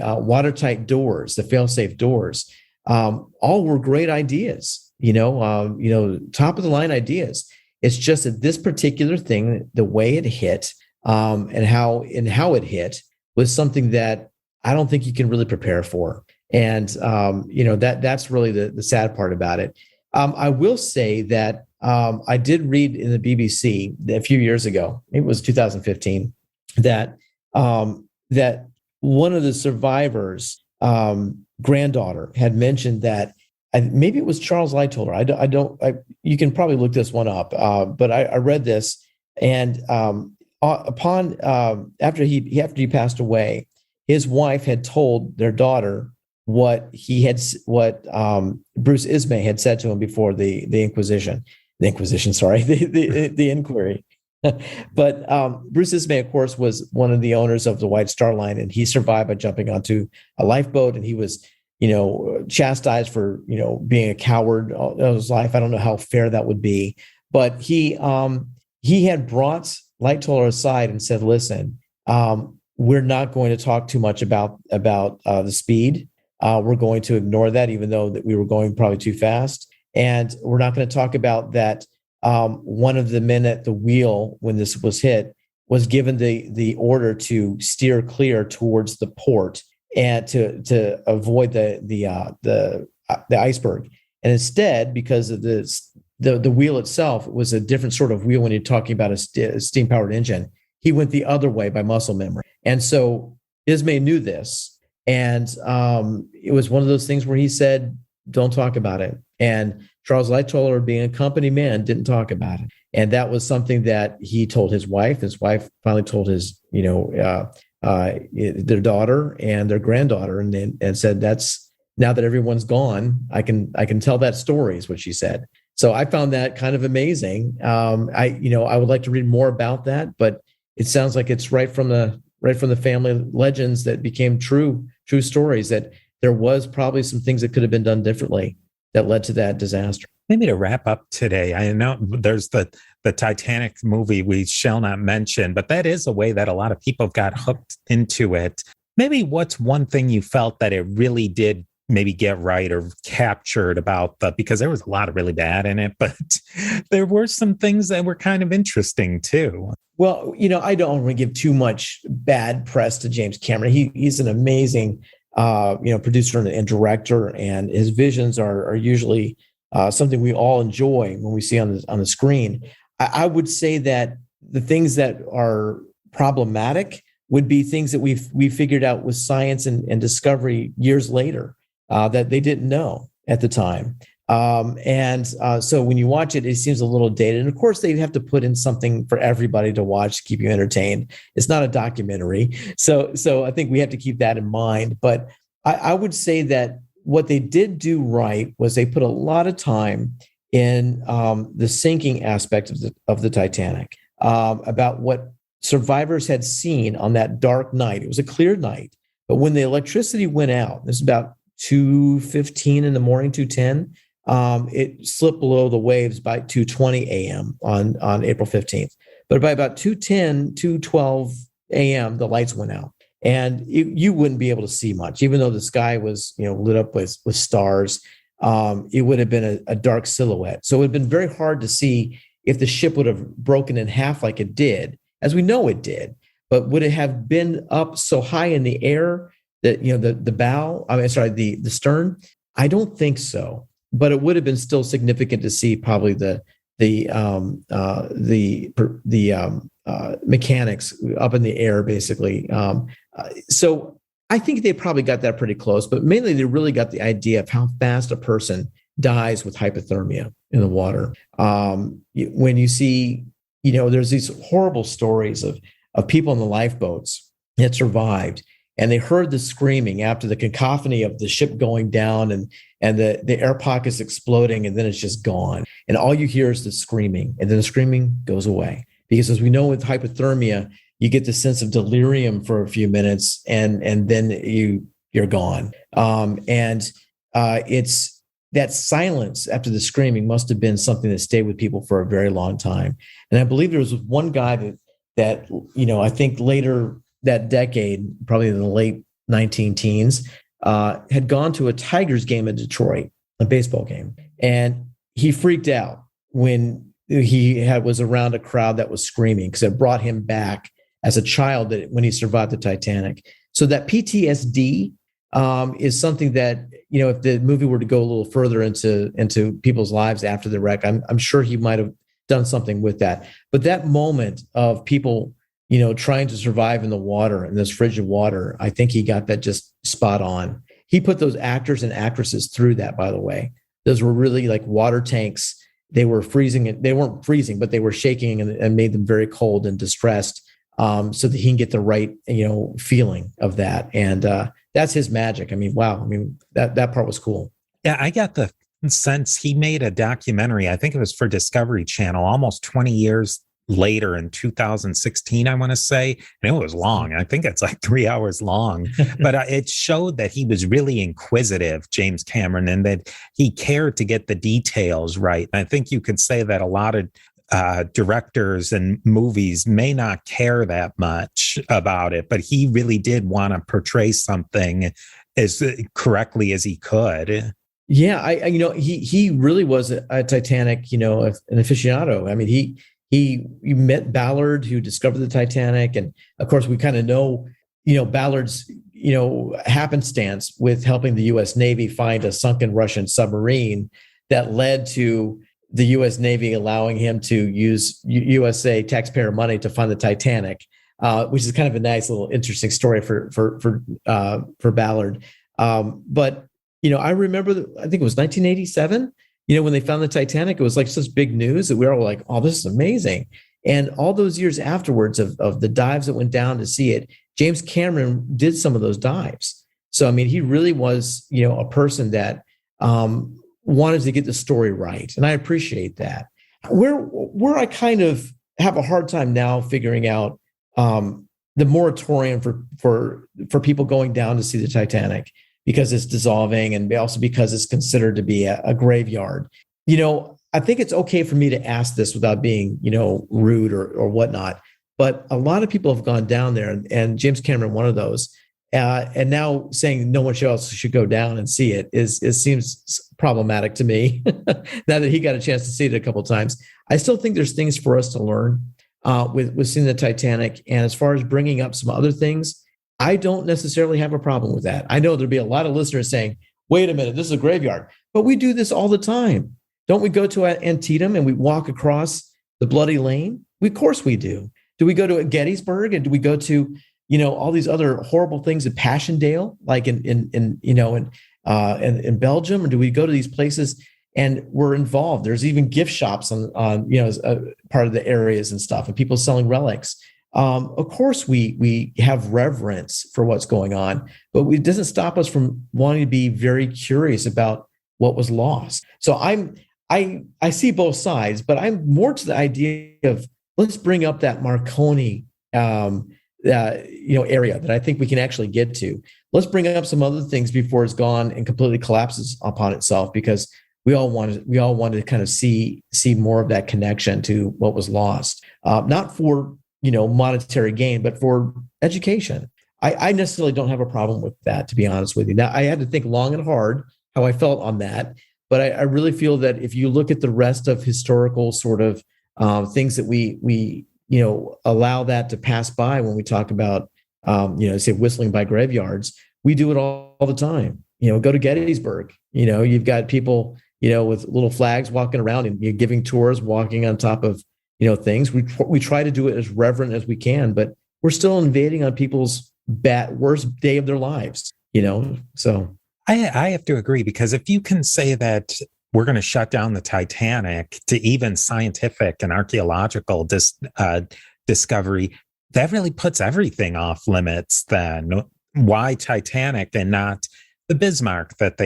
watertight doors, the fail-safe doors, all were great ideas. Top of the line ideas. It's just that this particular thing, the way it hit, and how it hit, was something that I don't think you can really prepare for. And, that's really the sad part about it. I will say that I did read in the BBC a few years ago, it was 2015, that one of the survivors' granddaughter had mentioned that, maybe it was Charles Lightoller. You can probably look this one up, but I read this, and after he passed away, his wife had told their daughter what Bruce Ismay had said to him before the inquiry. But Bruce Ismay, of course, was one of the owners of the White Star Line, and he survived by jumping onto a lifeboat, and he was chastised for being a coward all his life. I don't know how fair that would be, but he had brought Lightoller aside and said, "Listen, we're not going to talk too much about the speed. We're going to ignore that, even though that we were going probably too fast, and we're not going to talk about that." One of the men at the wheel, when this was hit, was given the order to steer clear towards the port and to avoid the iceberg. And instead, because of the wheel itself was a different sort of wheel when you're talking about a steam powered engine, he went the other way by muscle memory. And so Ismay knew this, and it was one of those things where he said, "Don't talk about it." And Charles Lightoller, being a company man, didn't talk about it. And that was something that he told his wife. His wife finally told his, their daughter and their granddaughter, and said, "That's, now that everyone's gone, I can tell that story," is what she said. So I found that kind of amazing. I would like to read more about that, but it sounds like it's right from the family legends that became true stories, that there was probably some things that could have been done differently that led to that disaster. Maybe to wrap up today, I know there's the Titanic movie we shall not mention, but that is a way that a lot of people got hooked into it. Maybe what's one thing you felt that it really did maybe get right or captured about because there was a lot of really bad in it, but there were some things that were kind of interesting too. Well, I don't want to give too much bad press to James Cameron. He's an amazing producer and director, and his visions are usually something we all enjoy when we see on the screen. I would say that the things that are problematic would be things that we figured out with science and discovery years later that they didn't know at the time. So when you watch it, it seems a little dated. And of course, they have to put in something for everybody to watch to keep you entertained. It's not a documentary. So I think we have to keep that in mind. But I would say that what they did do right was they put a lot of time in the sinking aspect of the Titanic, about what survivors had seen on that dark night. It was a clear night, but when the electricity went out, this is about 2:15 in the morning, 2:10, it slipped below the waves by 2:20 a.m. on April 15th. But by about 2:10, 2:12 a.m., the lights went out. and you wouldn't be able to see much, even though the sky was, lit up with stars. It would have been a dark silhouette. So it would have been very hard to see if the ship would have broken in half like it did, as we know it did. But would it have been up so high in the air that, the bow, the stern? I don't think so. But it would have been still significant to see probably the mechanics up in the air, basically. So I think they probably got that pretty close, but mainly they really got the idea of how fast a person dies with hypothermia in the water. When you see, there's these horrible stories of people in the lifeboats that survived, and they heard the screaming after the cacophony of the ship going down and the air pockets exploding, and then it's just gone. And all you hear is the screaming, and then the screaming goes away. Because as we know with hypothermia, you get the sense of delirium for a few minutes, and then you're gone. It's that silence after the screaming must have been something that stayed with people for a very long time. And I believe there was one guy that I think later that decade, probably in the late 19 teens, had gone to a Tigers game in Detroit, a baseball game, and he freaked out when he was around a crowd that was screaming, because it brought him back as a child when he survived the Titanic. So that PTSD is something that, if the movie were to go a little further into people's lives after the wreck, I'm sure he might have done something with that. But that moment of people, trying to survive in the water, in this frigid water, I think he got that just spot on. He put those actors and actresses through that, by the way. Those were really like water tanks. They were freezing. They weren't freezing, but they were shaking and made them very cold and distressed, so that he can get the right, feeling of that. And that's his magic. I mean, wow. I mean, that part was cool. Yeah, I got the sense he made a documentary. I think it was for Discovery Channel almost 20 years later in 2016, I want to say. And it was long. I think it's like 3 hours long, but it showed that he was really inquisitive, James Cameron, and that he cared to get the details right. And I think you could say that a lot of directors and movies may not care that much about it, but he really did want to portray something as correctly as he could. Yeah, he really was a Titanic, an aficionado. I mean, he met Ballard, who discovered the Titanic. And of course, we kind of know, Ballard's, happenstance with helping the U.S. Navy find a sunken Russian submarine that led to the U.S. Navy allowing him to use USA taxpayer money to fund the Titanic, which is kind of a nice little interesting story for Ballard. But I remember, I think it was 1987. When they found the Titanic, it was like such big news that we were all like, "Oh, this is amazing!" And all those years afterwards of the dives that went down to see it, James Cameron did some of those dives. So I mean, he really was, a person that wanted to get the story right, and I appreciate that. Where I kind of have a hard time now figuring out the moratorium for people going down to see the Titanic, because it's dissolving, and also because it's considered to be a graveyard. I think it's okay for me to ask this without being, rude or whatnot. But a lot of people have gone down there, and James Cameron, one of those, and now saying no one else should go down and see it seems problematic to me. Now that he got a chance to see it a couple of times, I still think there's things for us to learn with seeing the Titanic. And as far as bringing up some other things, I don't necessarily have a problem with that. I know there'll be a lot of listeners saying, wait a minute, this is a graveyard. But we do this all the time. Don't we go to Antietam and we walk across the Bloody Lane? Of course we do. Do we go to Gettysburg, and do we go to, all these other horrible things at Passchendaele, like in Belgium? Or do we go to these places and we're involved? There's even gift shops on as part of the areas and stuff, and people selling relics. Of course, we have reverence for what's going on, but it doesn't stop us from wanting to be very curious about what was lost. So I see both sides, but I'm more to the idea of let's bring up that Marconi, area that I think we can actually get to. Let's bring up some other things before it's gone and completely collapses upon itself, because we all want to kind of see more of that connection to what was lost, not for monetary gain, but for education. I necessarily don't have a problem with that, to be honest with you. Now, I had to think long and hard how I felt on that, but I really feel that if you look at the rest of historical sort of things that we allow that to pass by when we talk about say whistling by graveyards, we do it all the time. Go to Gettysburg. You've got people with little flags walking around and you're giving tours, walking on top of things. We try to do it as reverent as we can, but we're still invading on people's worst day of their lives. So I have to agree, because if you can say that we're going to shut down the Titanic to even scientific and archaeological discovery, that really puts everything off limits. Then why Titanic and not the Bismarck that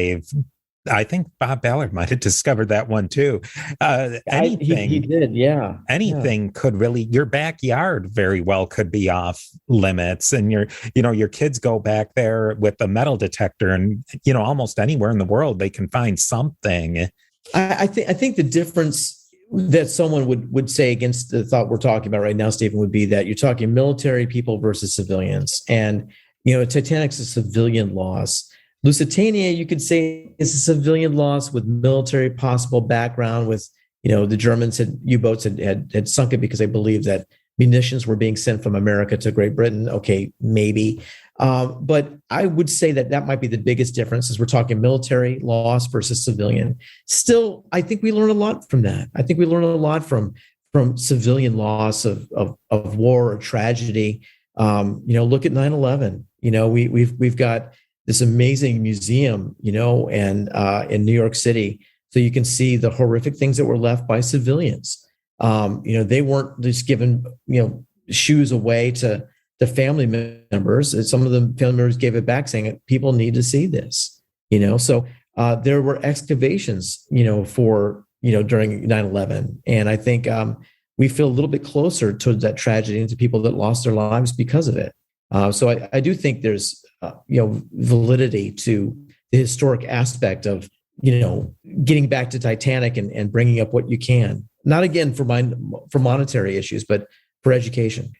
I think Bob Ballard might have discovered that one too. Anything he did, yeah. Anything could really, your backyard very well could be off limits, and your kids go back there with a metal detector, and almost anywhere in the world they can find something. I think the difference that someone would say against the thought we're talking about right now, Stephen, would be that you're talking military people versus civilians, and Titanic's a civilian loss. Lusitania, you could say, is a civilian loss with military possible background. With the Germans U-boats had sunk it because they believed that munitions were being sent from America to Great Britain. Okay, maybe, but I would say that might be the biggest difference, as we're talking military loss versus civilian. Still, I think we learn a lot from that. I think we learn a lot from civilian loss of war or tragedy. Look at 9/11. We've got this amazing museum, and in New York City, so you can see the horrific things that were left by civilians. They weren't just given, shoes away to family members. Some of the family members gave it back, saying people need to see this. So there were excavations, for during 9/11, and I think we feel a little bit closer to that tragedy and to people that lost their lives because of it. So I do think there's validity to the historic aspect of getting back to Titanic and bringing up what you can, not again for monetary issues, but for education.